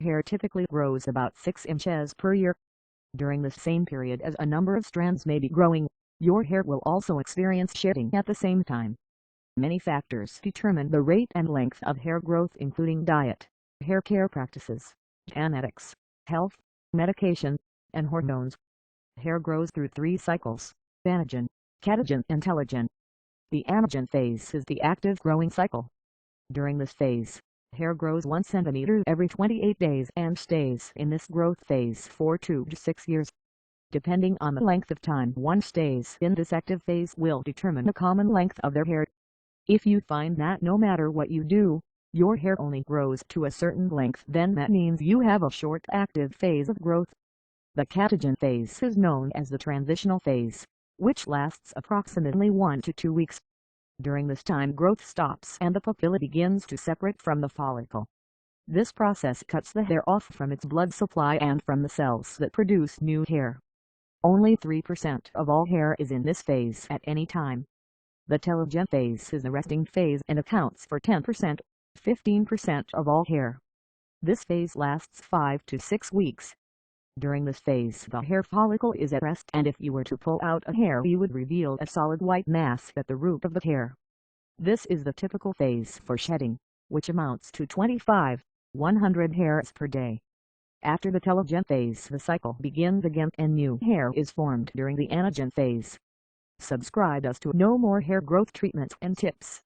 hair typically grows about 6 inches per year. During the same period as a number of strands may be growing, your hair will also experience shedding at the same time. Many factors determine the rate and length of hair growth, including diet, hair care practices, genetics, health, medication, and hormones. Hair grows through 3 cycles: anagen, catagen and telogen. The anagen phase is the active growing cycle. During this phase, hair grows 1 centimeter every 28 days and stays in this growth phase for 2 to 6 years. Depending on the length of time one stays in this active phase will determine the common length of their hair. If you find that no matter what you do, your hair only grows to a certain length, then that means you have a short active phase of growth. The catagen phase is known as the transitional phase, which lasts approximately 1 to 2 weeks. During this time growth stops and the papilla begins to separate from the follicle. This process cuts the hair off from its blood supply and from the cells that produce new hair. Only 3% of all hair is in this phase at any time. The telogen phase is the resting phase and accounts for 10%, 15% of all hair. This phase lasts 5 to 6 weeks. During this phase the hair follicle is at rest, and if you were to pull out a hair you would reveal a solid white mass at the root of the hair. This is the typical phase for shedding, which amounts to 25-100 hairs per day. After the telogen phase the cycle begins again and new hair is formed during the anagen phase. Subscribe us to know more hair growth treatments and tips.